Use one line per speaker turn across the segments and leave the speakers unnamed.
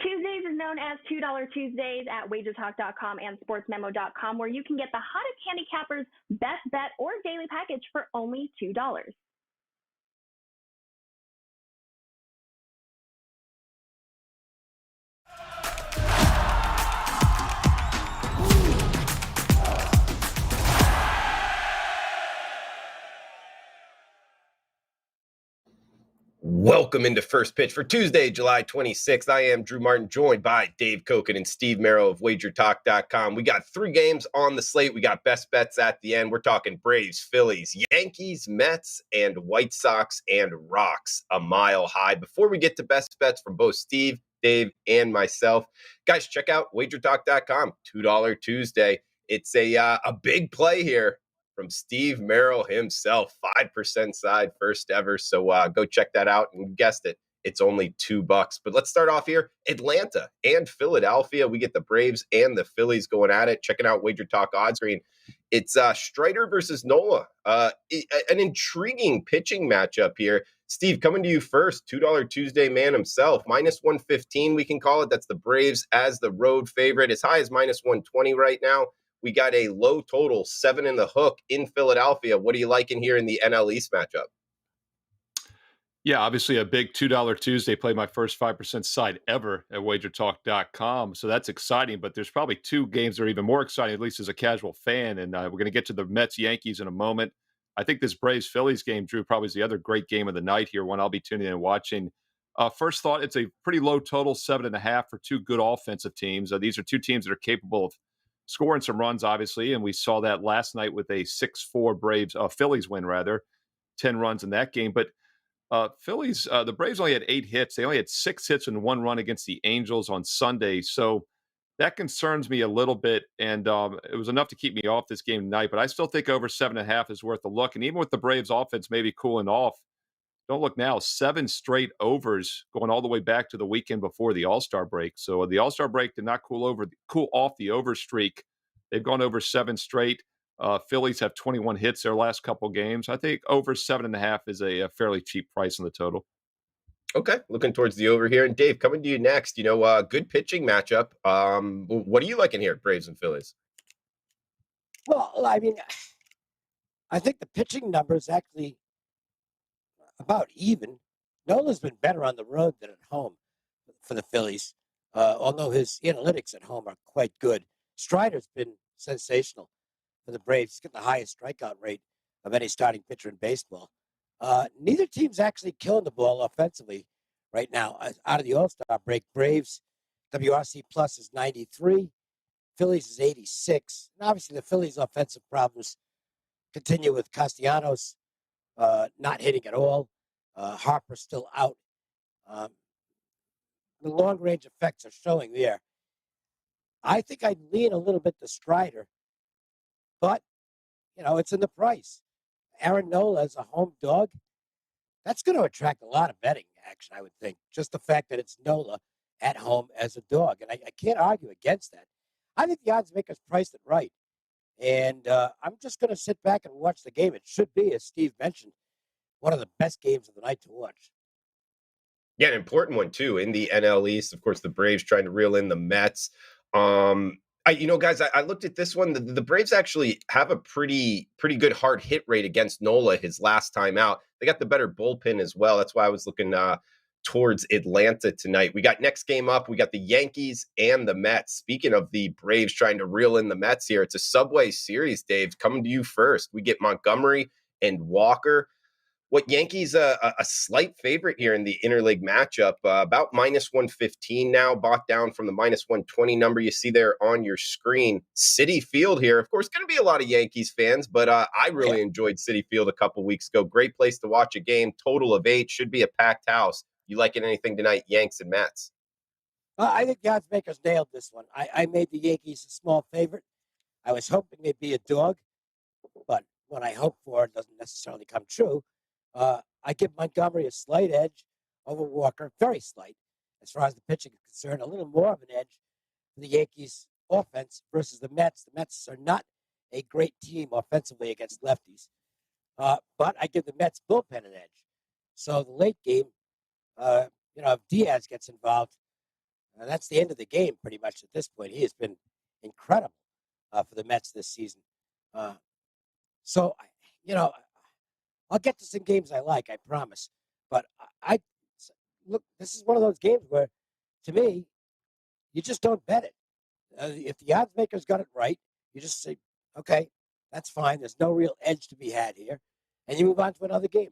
Tuesdays is known as $2 Tuesdays at WagerTalk.com and SportsMemo.com, where you can get the hottest handicappers' best bet or daily package for only $2.
Welcome into First Pitch for Tuesday, July 26th. I am Drew Martin, joined by Dave Koken and Steve Merrill of WagerTalk.com. We got 3 games on the slate. We got best bets at the end. We're talking Braves, Phillies, Yankees, Mets, and White Sox and Rocks a mile high. Before we get to best bets from both Steve, Dave, and myself, guys, check out WagerTalk.com. $2 Tuesday. It's a big play here from Steve Merrill himself, 5% side, first ever. So go check that out. And you guessed it, it's only $2. But let's start off here. Atlanta and Philadelphia. We get the Braves and the Phillies going at it. Checking out Wager Talk odds screen. It's Strider versus Nola. An intriguing pitching matchup here. Steve, coming to you first. $2 Tuesday man himself. -115, we can call it. That's the Braves as the road favorite. As high as -120 right now. We got a low total, 7 in the hook in Philadelphia. What are you liking here in the NL East matchup?
Yeah, obviously a big $2 Tuesday. Played my first 5% side ever at WagerTalk.com. So that's exciting, but there's probably 2 games that are even more exciting, at least as a casual fan. And we're going to get to the Mets Yankees in a moment. I think this Braves Phillies game, Drew, probably is the other great game of the night here, one I'll be tuning in and watching. First thought, it's a pretty low total, 7.5 for 2 good offensive teams. These are 2 teams that are capable of scoring some runs, obviously, and we saw that last night with a 6-4 Phillies win, 10 runs in that game. But Phillies, the Braves only had 8 hits. They only had 6 hits and 1 run against the Angels on Sunday. So that concerns me a little bit, and it was enough to keep me off this game tonight. But I still think over 7.5 is worth a look. And even with the Braves offense maybe cooling off, don't look now, 7 straight overs going all the way back to the weekend before the All-Star break. So the All-Star break did not cool off the over streak. They've gone over 7 straight. Phillies have 21 hits their last couple games. I think over 7.5 is a fairly cheap price on the total.
Okay, looking towards the over here. And Dave, coming to you next. Good pitching matchup. What are you liking here, Braves and Phillies?
Well, I mean, I think the pitching numbers actually about even. Nola's been better on the road than at home for the Phillies, although his analytics at home are quite good. Strider's been sensational for the Braves. He's got the highest strikeout rate of any starting pitcher in baseball. Neither team's actually killing the ball offensively right now. Out of the All-Star break, Braves WRC plus is 93, Phillies is 86. And obviously the Phillies' offensive problems continue with Castellanos not hitting at all. Harper still out. The long-range effects are showing there. I think I'd lean a little bit to Strider, but, it's in the price. Aaron Nola as a home dog, that's going to attract a lot of betting action, I would think. Just the fact that it's Nola at home as a dog. And I can't argue against that. I think the odds makers priced it right. And I'm just going to sit back and watch the game. It should be, as Steve mentioned, one of the best games of the night to watch.
Yeah, an important one, too, in the NL East. Of course, the Braves trying to reel in the Mets. Guys, I looked at this one. The Braves actually have a pretty good hard hit rate against Nola his last time out. They got the better bullpen as well. That's why I was looking towards Atlanta tonight. We got next game up. We got the Yankees and the Mets. Speaking of the Braves trying to reel in the Mets here, it's a Subway Series, Dave. Coming to you first. We get Montgomery and Walker. What Yankees a slight favorite here in the interleague matchup, about -115 now, bought down from the -120 number you see there on your screen. Citi Field here, of course, going to be a lot of Yankees fans, but I really enjoyed Citi Field a couple weeks ago. Great place to watch a game. Total of 8, should be a packed house. You liking anything tonight, Yanks and Mets?
I think the odds makers nailed this one. I made the Yankees a small favorite. I was hoping they'd be a dog, but what I hope for doesn't necessarily come true. I give Montgomery a slight edge over Walker, very slight, as far as the pitching is concerned, a little more of an edge for the Yankees offense versus the Mets. The Mets are not a great team offensively against lefties, but I give the Mets bullpen an edge. So the late game, if Diaz gets involved, That's the end of the game pretty much at this point. He has been incredible for the Mets this season. So, I'll get to some games I like, I promise. But look, this is one of those games where, to me, you just don't bet it. If the odds makers got it right, you just say, okay, that's fine. There's no real edge to be had here. And you move on to another game.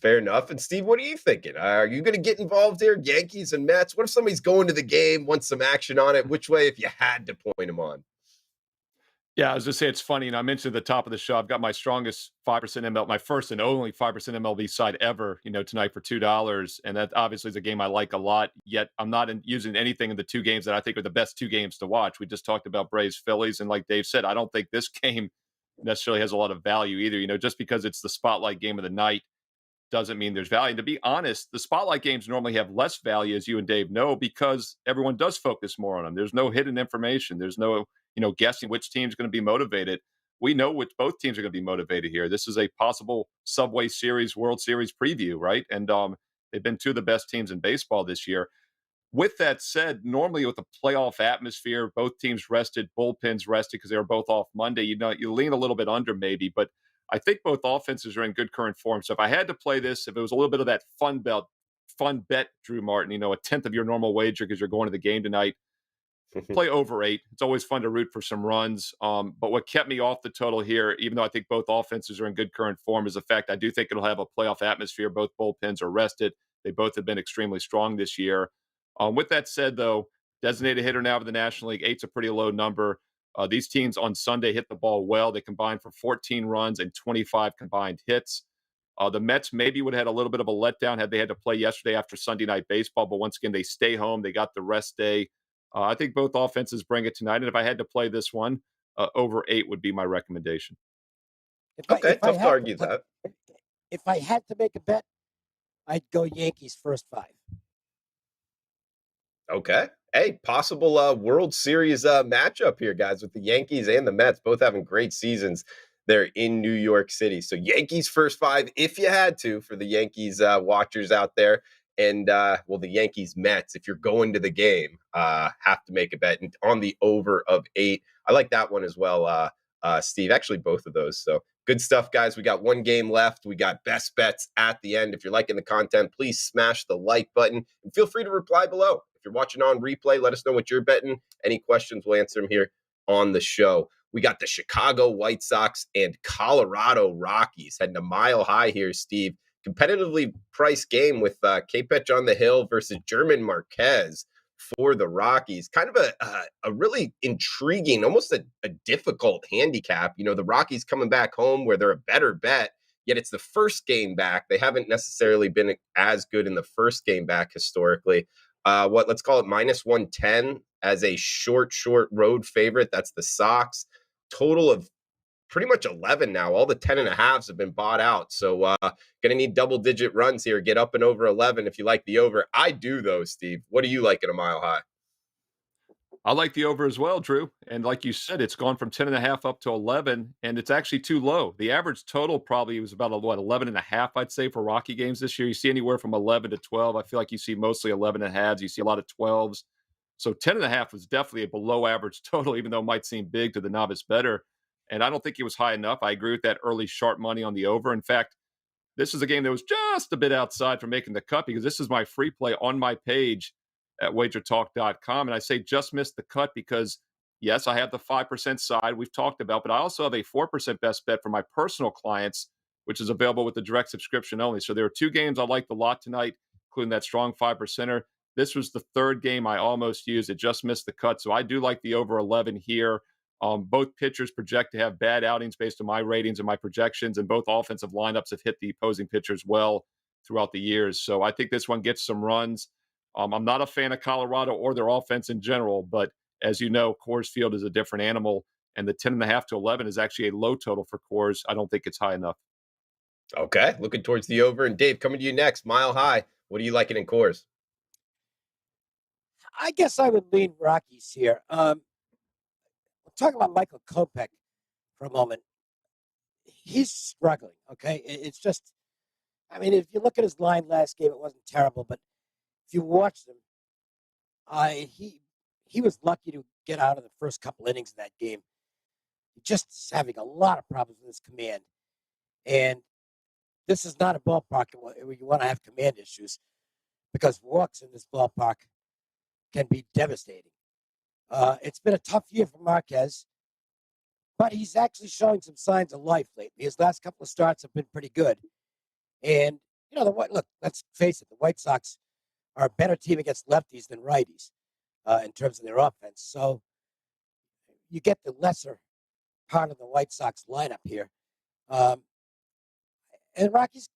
Fair enough. And Steve, what are you thinking? Are you going to get involved here? Yankees and Mets? What if somebody's going to the game, wants some action on it? Which way if you had to point them on?
Yeah, I was just saying it's funny. And I mentioned at the top of the show, I've got my strongest 5% ML, my first and only 5% MLB side ever, tonight for $2. And that obviously is a game I like a lot. Yet I'm not using anything in the two games that I think are the best two games to watch. We just talked about Braves Phillies. And like Dave said, I don't think this game necessarily has a lot of value either. Just because it's the spotlight game of the night doesn't mean there's value. And to be honest, the spotlight games normally have less value, as you and Dave know, because everyone does focus more on them. There's no hidden information. There's no, guessing which team's going to be motivated. We know which both teams are going to be motivated here. This is a possible Subway Series, World Series preview, right? And they've been two of the best teams in baseball this year. With that said, normally with the playoff atmosphere, both teams rested, bullpens rested because they were both off Monday. You lean a little bit under maybe, but I think both offenses are in good current form. So if I had to play this, if it was a little bit of that fun bet, Drew Martin, a tenth of your normal wager because you're going to the game tonight, play over 8. It's always fun to root for some runs. But what kept me off the total here, even though I think both offenses are in good current form, is the fact I do think it'll have a playoff atmosphere. Both bullpens are rested. They both have been extremely strong this year. With that said, though, designated hitter now for the National League, 8's a pretty low number. These teams on Sunday hit the ball well. They combined for 14 runs and 25 combined hits. The Mets maybe would have had a little bit of a letdown had they had to play yesterday after Sunday Night Baseball, but once again, they stay home. They got the rest day. I think both offenses bring it tonight, and if I had to play this one, over 8 would be my recommendation.
Tough to argue that.
If I had to make a bet, I'd go Yankees first 5.
Okay. Hey, possible World Series matchup here, guys, with the Yankees and the Mets, both having great seasons there in New York City. So Yankees first 5, if you had to, for the Yankees watchers out there. And, the Yankees Mets, if you're going to the game, have to make a bet on the over of 8. I like that one as well, Steve. Actually, both of those. So good stuff, guys. We got one game left. We got best bets at the end. If you're liking the content, please smash the like button and feel free to reply below. If you're watching on replay, let us know what you're betting. Any questions, we'll answer them here on the show. We got the Chicago White Sox and Colorado Rockies heading a mile high here, Steve. Competitively priced game with K-Pitch on the hill versus German Marquez for the Rockies. Kind of a really intriguing, almost a difficult handicap. The Rockies coming back home where they're a better bet, yet it's the first game back. They haven't necessarily been as good in the first game back historically. Let's call it minus 110 as a short road favorite. That's the Sox. Total of pretty much 11 now. All the 10.5s have been bought out. So going to need double-digit runs here. Get up and over 11 if you like the over. I do, though, Steve. What do you like at a mile high?
I like the over as well, Drew. And like you said, it's gone from 10.5 up to 11, and it's actually too low. The average total probably was about 11.5, I'd say, for Rocky games this year. You see anywhere from 11 to 12. I feel like you see mostly 11.5s. You see a lot of 12s. So 10.5 was definitely a below average total, even though it might seem big to the novice bettor. And I don't think it was high enough. I agree with that early sharp money on the over. In fact, this is a game that was just a bit outside from making the cut because this is my free play on my page at WagerTalk.com. And I say just missed the cut because, yes, I have the 5% side we've talked about, but I also have a 4% best bet for my personal clients, which is available with the direct subscription only. So there are 2 games I liked a lot tonight, including that strong 5%er. This was the 3rd game I almost used. It just missed the cut. So I do like the over 11 here. Both pitchers project to have bad outings based on my ratings and my projections, and both offensive lineups have hit the opposing pitchers well throughout the years. So I think this one gets some runs. I'm not a fan of Colorado or their offense in general, but as you know, Coors Field is a different animal, and the 10.5 to 11 is actually a low total for Coors. I don't think it's high enough.
Okay, looking towards the over. And Dave, coming to you next, mile high. What are you liking in Coors?
I guess I would lean Rockies here. Talk about Michael Kopech for a moment. He's struggling, okay? It's just, I mean, if you look at his line last game, it wasn't terrible, but if you watch them, he was lucky to get out of the first couple innings of that game. He just is having a lot of problems with his command. And this is not a ballpark where you want to have command issues because walks in this ballpark can be devastating. It's been a tough year for Marquez, but he's actually showing some signs of life lately. His last couple of starts have been pretty good. And, look, let's face it, the White Sox are a better team against lefties than righties in terms of their offense. So you get the lesser part of the White Sox lineup here. And Rockies,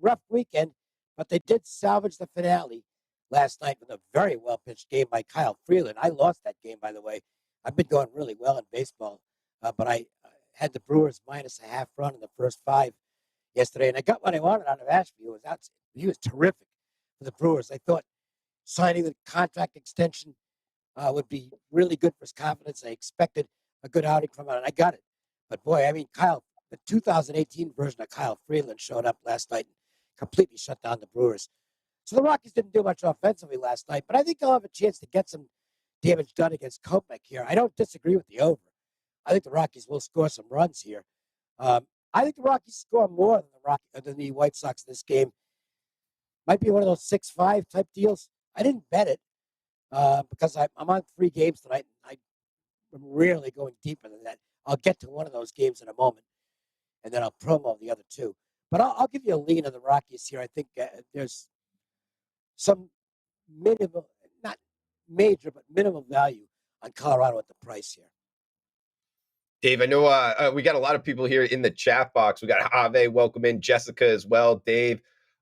rough weekend, but they did salvage the finale last night with a very well-pitched game by Kyle Freeland. I lost that game, by the way. I've been going really well in baseball, but I had the Brewers minus a half run in the first 5 yesterday, and I got what I wanted out of Ashby. He was terrific for the Brewers. I thought signing the contract extension would be really good for his confidence. I expected a good outing from him, and I got it. But boy, I mean, the 2018 version of Kyle Freeland showed up last night and completely shut down the Brewers. So the Rockies didn't do much offensively last night, but I think they'll have a chance to get some damage done against Kopech here. I don't disagree with the over. I think the Rockies will score some runs here. I think the Rockies score more than the White Sox this game. Might be one of those 6-5 type deals. I didn't bet it because I'm on 3 games tonight. I'm rarely going deeper than that. I'll get to one of those games in a moment, and then I'll promo the other 2. But I'll give you a lean of the Rockies here. I think there's some minimal, not major, but minimal value on Colorado at the price here.
Dave, I know we got a lot of people here in the chat box. We got Ave, welcome in, Jessica as well, Dave,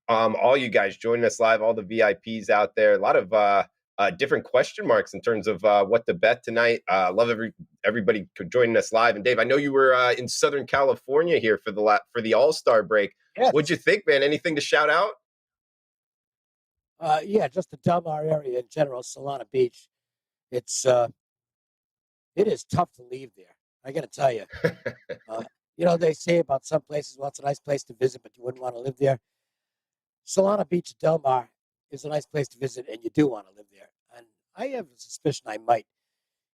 all you guys joining us live, all the VIPs out there. A lot of different question marks in terms of what to bet tonight. Love everybody joining us live. And Dave, I know you were in Southern California here for the All-Star break. Yes. What'd you think, man? Anything to shout out?
Yeah, just the Del Mar area in general, Solana Beach. It is tough to leave there. I got to tell you. They say about some places, well, it's a nice place to visit, but you wouldn't want to live there. Solana Beach, Del Mar is a nice place to visit, and you do want to live there. And I have a suspicion I might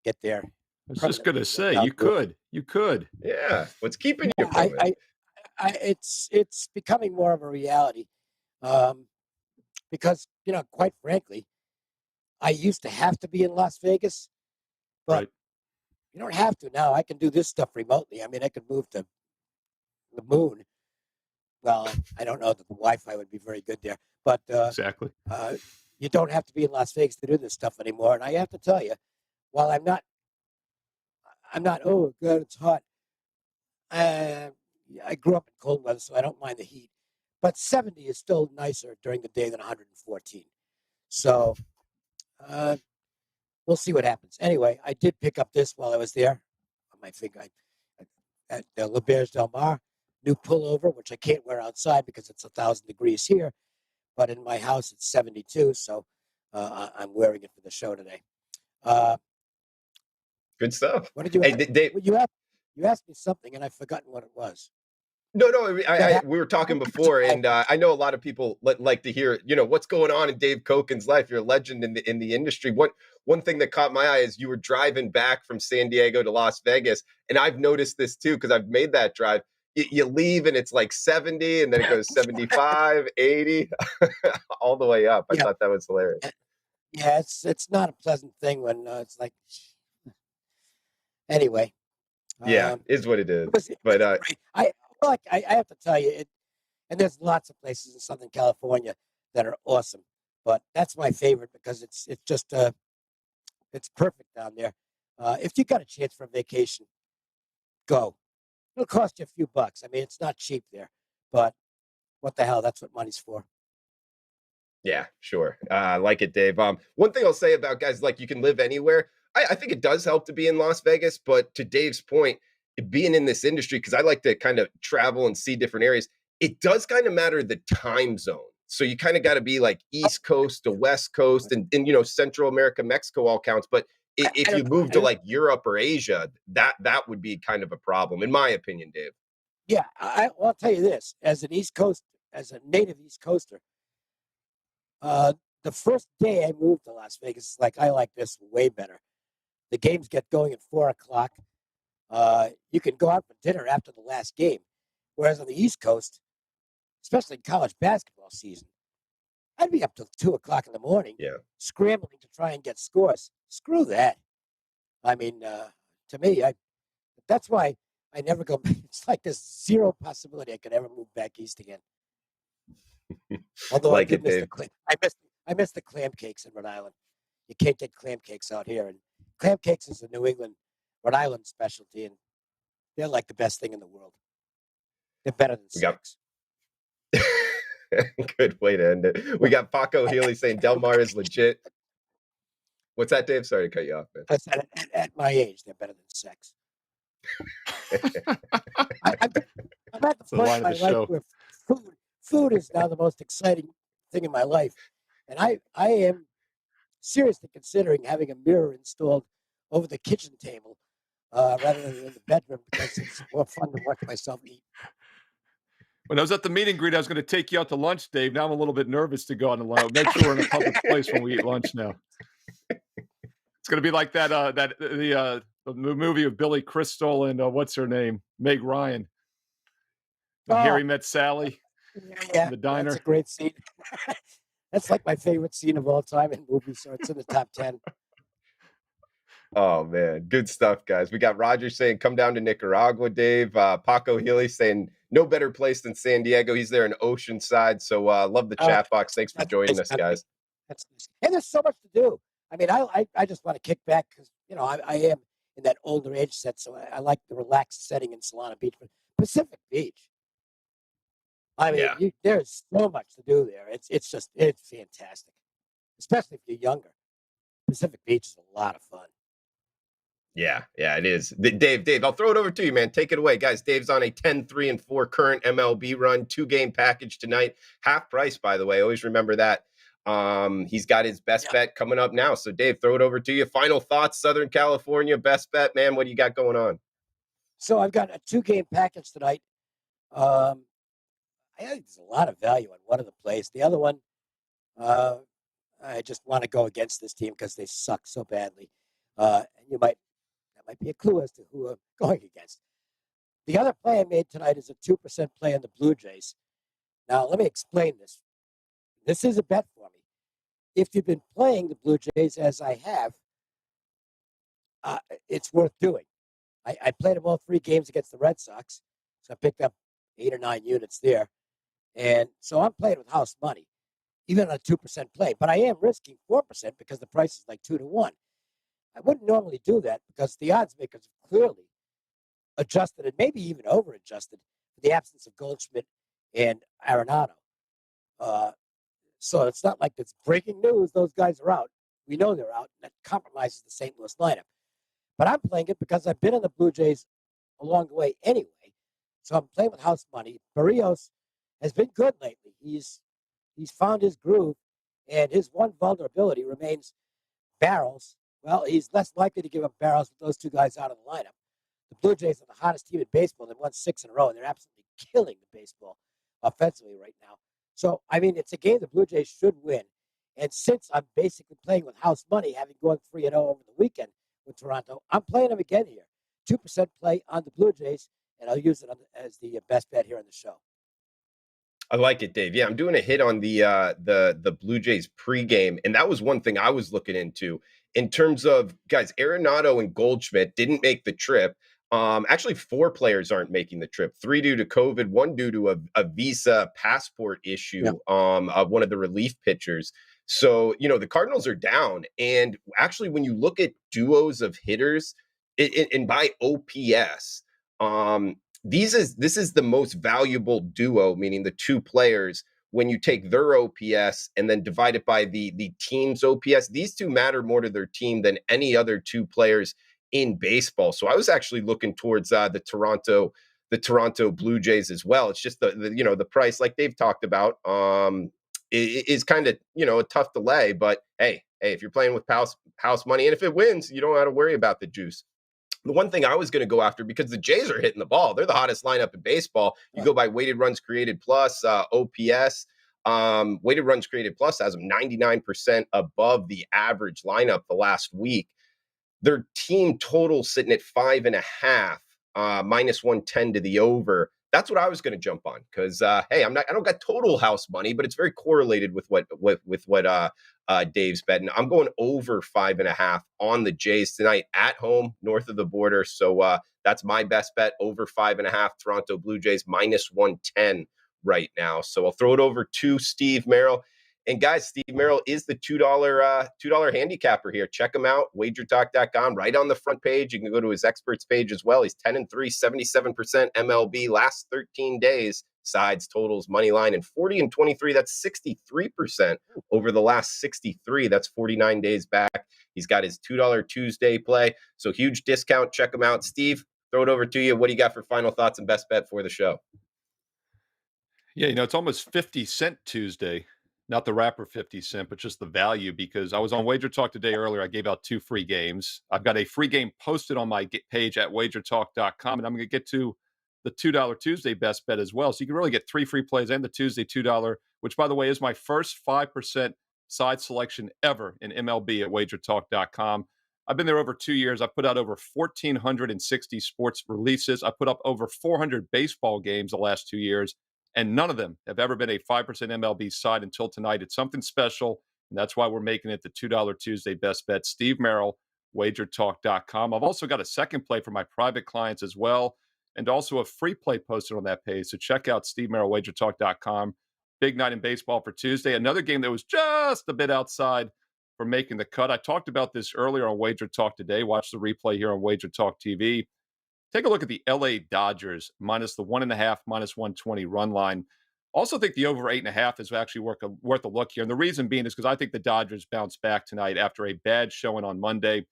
get there.
I was just going to say, you could.
Yeah. What's keeping you from it?
It's becoming more of a reality. Because, quite frankly, I used to have to be in Las Vegas, but
right.
You don't have to now. I can do this stuff remotely. I mean, I could move to the moon. Well, I don't know that the Wi-Fi would be very good there, but
exactly.
You don't have to be in Las Vegas to do this stuff anymore. And I have to tell you, while I'm not, oh, God, it's hot. I grew up in cold weather, so I don't mind the heat. But 70 is still nicer during the day than 114. So we'll see what happens. Anyway, I did pick up this while I was there. I think at Le Berge Del Mar, new pullover, which I can't wear outside because it's 1,000 degrees here. But in my house, it's 72, so I'm wearing it for the show today.
Good stuff.
What did you ask? Dave, you asked me something, and I've forgotten what it was.
No, we were talking before, and I know a lot of people like to hear, what's going on in Dave Koken's life. You're a legend in the industry. One thing that caught my eye is you were driving back from San Diego to Las Vegas, and I've noticed this too because I've made that drive. You leave and it's like 70, and then it goes 75, 80, all the way up. I thought that was hilarious.
Yeah, it's not a pleasant thing when it's like. Anyway.
Yeah, is what it is. But
I have to tell you, and there's lots of places in Southern California that are awesome, but that's my favorite because it's just it's perfect down there. If you got a chance for a vacation, go. It'll cost you a few bucks. I mean, it's not cheap there, but what the hell? That's what money's for.
Yeah, sure. I like it, Dave. One thing I'll say about guys, like you can live anywhere. I think it does help to be in Las Vegas, but to Dave's point, being in this industry, because I like to kind of travel and see different areas, it does kind of matter the time zone. So you kind of got to be like East Coast to West Coast and Central America, Mexico all counts. But if you move to like Europe or Asia, that would be kind of a problem, in my opinion, Dave.
Yeah, I'll tell you this. As a native East Coaster, The first day I moved to Las Vegas, I like this way better. The games get going at 4:00. You can go out for dinner after the last game. Whereas on the East Coast, especially in college basketball season, I'd be up till 2:00 in the morning, scrambling to try and get scores. Screw that. I mean, to me, that's why I never go back. It's like there's zero possibility I could ever move back east again. Although I did miss the clam. I missed the clam cakes in Rhode Island. You can't get clam cakes out here, and clam cakes is a New England, Rhode Island specialty, and they're like the best thing in the world. They're better than sex.
Good way to end it. We got Paco Healy saying Del Mar is legit. What's that, Dave? Sorry to cut you off, man.
At my age, they're better than sex. I'm at the point in my life where food is now the most exciting thing in my life. And I am seriously considering having a mirror installed over the kitchen table rather than in the bedroom because it's more fun to watch myself eat.
When I was at the meet and greet, I was going to take you out to lunch, Dave. Now I'm a little bit nervous to go on the lunch. Make sure we're in a public place when we eat lunch now. It's going to be like the movie of Billy Crystal and what's her name? Meg Ryan. Harry Met Sally.
Yeah,
in the diner.
That's a great scene. That's like my favorite scene of all time in movies, so it's in the top 10.
Oh, man. Good stuff, guys. We got Roger saying, come down to Nicaragua, Dave. Paco Healy saying, no better place than San Diego. He's there in Oceanside. So love the chat box. Thanks for joining us, guys.
And there's so much to do. I mean, I just want to kick back because, I am in that older age set, so I like the relaxed setting in Solana Beach. But Pacific Beach, I mean, there's so much to do there. It's fantastic, especially if you're younger. Pacific Beach is a lot of fun.
Yeah, it is. Dave, I'll throw it over to you, man. Take it away. Guys, Dave's on a 10-3-4 current MLB run, 2-game package tonight. Half price, by the way. Always remember that. He's got his best bet coming up now. So, Dave, throw it over to you. Final thoughts, Southern California, best bet, man. What do you got going on?
So I've got a 2-game package tonight. I think there's a lot of value on one of the plays. The other one, I just want to go against this team because they suck so badly. And that might be a clue as to who I'm going against. The other play I made tonight is a 2% play on the Blue Jays. Now, let me explain this. This is a bet for me. If you've been playing the Blue Jays as I have, it's worth doing. I played them all 3 games against the Red Sox, so I picked up 8 or 9 units there. And so I'm playing with house money, even on a 2% play. But I am risking 4% because the price is like 2 to 1. I wouldn't normally do that because the odds makers have clearly adjusted and maybe even over-adjusted for the absence of Goldschmidt and Arenado. So it's not like it's breaking news. Those guys are out. We know they're out. And that compromises the St. Louis lineup. But I'm playing it because I've been in the Blue Jays along the way anyway. So I'm playing with house money. Barrios has been good lately. He's found his groove, and his one vulnerability remains barrels. Well, he's less likely to give up barrels with those 2 guys out of the lineup. The Blue Jays are the hottest team in baseball. They've won 6 in a row, and they're absolutely killing the baseball offensively right now. So, I mean, it's a game the Blue Jays should win. And since I'm basically playing with house money, having gone 3-0 over the weekend with Toronto, I'm playing them again here. 2% play on the Blue Jays, and I'll use it as the best bet here on the show.
I like it, Dave. Yeah, I'm doing a hit on the Blue Jays pregame, and that was one thing I was looking into in terms of, guys, Arenado and Goldschmidt didn't make the trip. Actually, 4 players aren't making the trip. 3 due to COVID, 1 due to a visa passport issue of one of the relief pitchers. So, the Cardinals are down. And actually, when you look at duos of hitters, and by OPS, this is the most valuable duo, meaning the 2 players, when you take their OPS and then divide it by the team's OPS. These 2 matter more to their team than any other 2 players in baseball. So I was actually looking towards the Toronto Blue Jays as well. It's just the price, like Dave talked about, is kind of a tough delay. But hey, if you're playing with house money, and if it wins, you don't have to worry about the juice. The one thing I was going to go after, because the Jays are hitting the ball, they're the hottest lineup in baseball. You go by weighted runs created plus OPS. Weighted runs created plus has them 99% above the average lineup the last week. Their team total sitting at 5.5, minus 110 to the over. That's what I was going to jump on because, hey, I don't got total house money, but it's very correlated with what Dave's betting. I'm going over 5.5 on the Jays tonight at home, north of the border. So that's my best bet, over 5.5. Toronto Blue Jays minus 110 right now. So I'll throw it over to Steve Merrill. And guys, Steve Merrill is the $2 handicapper here. Check him out, WagerTalk.com. Right on the front page, you can go to his experts page as well. He's 10-3, 77% MLB last 13 days. Sides, totals, money line, and 40-23. That's 63% over the last 63. That's 49 days back. He's got his $2 Tuesday play. So huge discount. Check him out. Steve, throw it over to you. What do you got for final thoughts and best bet for the show?
Yeah, it's almost 50-cent Tuesday. Not the rapper 50 Cent, but just the value, because I was on Wager Talk today earlier. I gave out 2 free games. I've got a free game posted on my page at wagertalk.com, and I'm going to get to the $2 Tuesday best bet as well. So you can really get 3 free plays and the Tuesday $2, which, by the way, is my first 5% side selection ever in MLB at wagertalk.com. I've been there over 2 years. I've put out over 1,460 sports releases. I put up over 400 baseball games the last 2 years. And none of them have ever been a 5% MLB side until tonight. It's something special, and that's why we're making it the $2 Tuesday best bet. Steve Merrill, WagerTalk.com. I've also got a second play for my private clients as well, and also a free play posted on that page. So check out Steve Merrill, WagerTalk.com. Big night in baseball for Tuesday. Another game that was just a bit outside for making the cut. I talked about this earlier on Wager Talk today. Watch the replay here on Wager Talk TV. Take a look at the LA Dodgers minus the 1.5, minus 120 run line. Also think the over 8.5 is actually worth a look here. And the reason being is because I think the Dodgers bounce back tonight after a bad showing on Monday.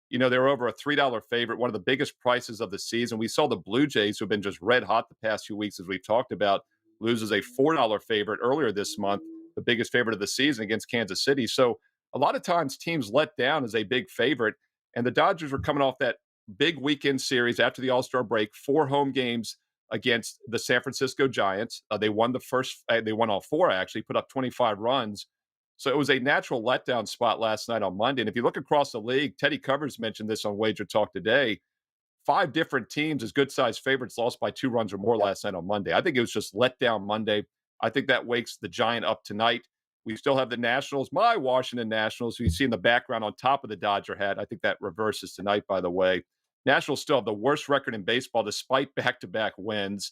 They were over a $3 favorite, one of the biggest prices of the season. We saw the Blue Jays, who have been just red hot the past few weeks, as we've talked about, loses a $4 favorite earlier this month, the biggest favorite of the season against Kansas City. So a lot of times teams let down as a big favorite. And the Dodgers were coming off that big weekend series after the All-Star break, 4 home games against the San Francisco Giants. They won they won all 4, actually, put up 25 runs. So it was a natural letdown spot last night on Monday. And if you look across the league, Teddy Covers mentioned this on Wager Talk today, 5 different teams as good-sized favorites lost by 2 runs or more last night on Monday. I think it was just letdown Monday. I think that wakes the Giant up tonight. We still have the Nationals, my Washington Nationals, who you see in the background on top of the Dodger hat. I think that reverses tonight, by the way. Nationals still have the worst record in baseball despite back-to-back wins.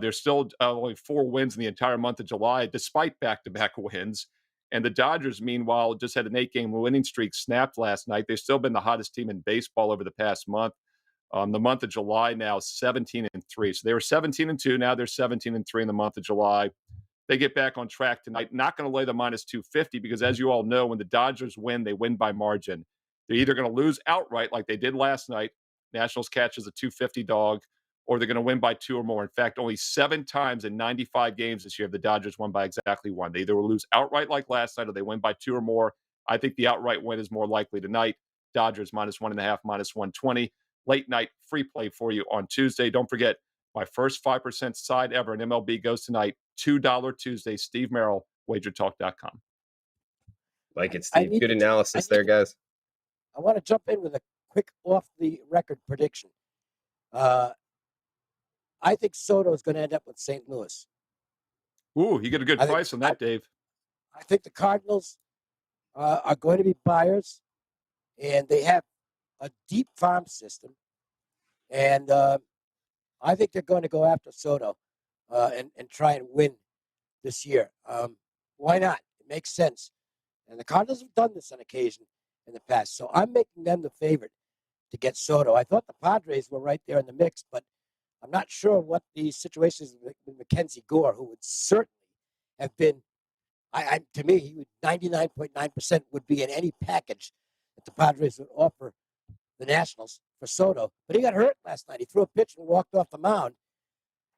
There's still only 4 wins in the entire month of July despite back-to-back wins. And the Dodgers, meanwhile, just had an 8-game winning streak snapped last night. They've still been the hottest team in baseball over the past month. The month of July now 17-3. So they were 17-2. Now they're 17-3 in the month of July. They get back on track tonight. Not going to lay the minus 250 because, as you all know, when the Dodgers win, they win by margin. They're either going to lose outright like they did last night. Nationals catches a 250 dog, or they're going to win by 2 or more. In fact, only 7 times in 95 games this year have the Dodgers won by exactly 1. They either will lose outright like last night or they win by 2 or more. I think the outright win is more likely tonight. Dodgers minus 1.5, minus 120. Late night free play for you on Tuesday. Don't forget, my first 5% side ever in MLB goes tonight. $2 Tuesday. Steve Merrill, WagerTalk.com.
Like it, Steve. Good analysis there, guys.
I want to jump in with a quick off-the-record prediction. I think Soto is going to end up with St. Louis.
Ooh, you get a good price on that, Dave.
I think the Cardinals are going to be buyers, and they have a deep farm system. And I think they're going to go after Soto and try and win this year. Why not? It makes sense. And the Cardinals have done this on occasion in the past. So I'm making them the favorite to get Soto. I thought the Padres were right there in the mix, but I'm not sure what the situation is with Mackenzie Gore, who would certainly have been, to me, he would 99.9% would be in any package that the Padres would offer the Nationals for Soto. But he got hurt last night. He threw a pitch and walked off the mound.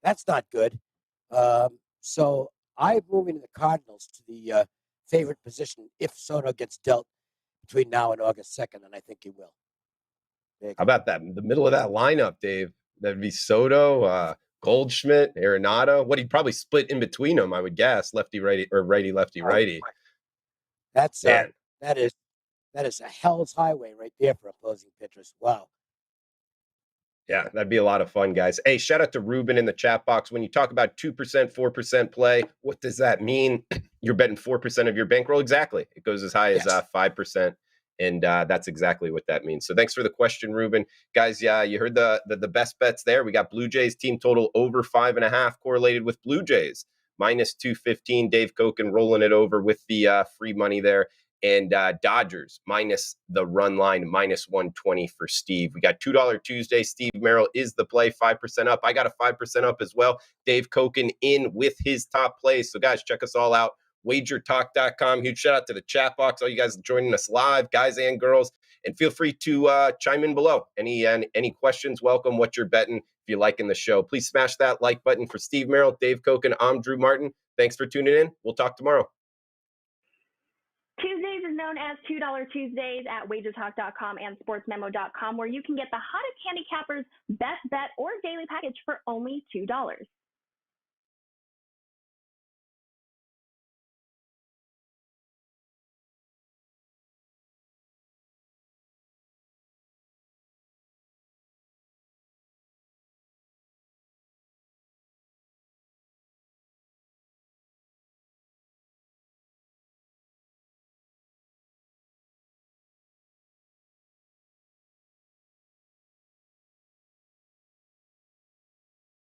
That's not good. So I'm moving the Cardinals to the favorite position if Soto gets dealt between now and August 2nd, and I think he will.
How about that? In the middle of that lineup, Dave, that'd be Soto, Goldschmidt, Arenado. What, he'd probably split in between them, I would guess. Lefty, righty, or righty, lefty, righty.
That's
Man.
that is a hell's highway right there for opposing pitchers. Wow.
Yeah, that'd be a lot of fun, guys. Hey, shout out to Ruben in the chat box. When you talk about 2%, 4% play, what does that mean? You're betting 4% of your bankroll? Exactly. It goes as high as 5%. And that's exactly what that means. So thanks for the question, Ruben. Guys, yeah, you heard the best bets there. We got Blue Jays team total over 5.5 correlated with Blue Jays. Minus 215, Dave Koken rolling it over with the free money there. And Dodgers minus the run line, minus 120 for Steve. We got $2 Tuesday. Steve Merrill is the play, 5% up. I got a 5% up as well. Dave Koken in with his top plays. So guys, check us all out. WagerTalk.com. Huge shout out to the chat box. All you guys joining us live, guys and girls. And feel free to chime in below. Any questions, welcome. What you're betting. If you're liking the show, please smash that like button. For Steve Merrill, Dave Koken, I'm Drew Martin. Thanks for tuning in. We'll talk tomorrow.
Tuesdays is known as $2 Tuesdays at WagerTalk.com and SportsMemo.com, where you can get the hottest handicappers' best bet or daily package for only $2.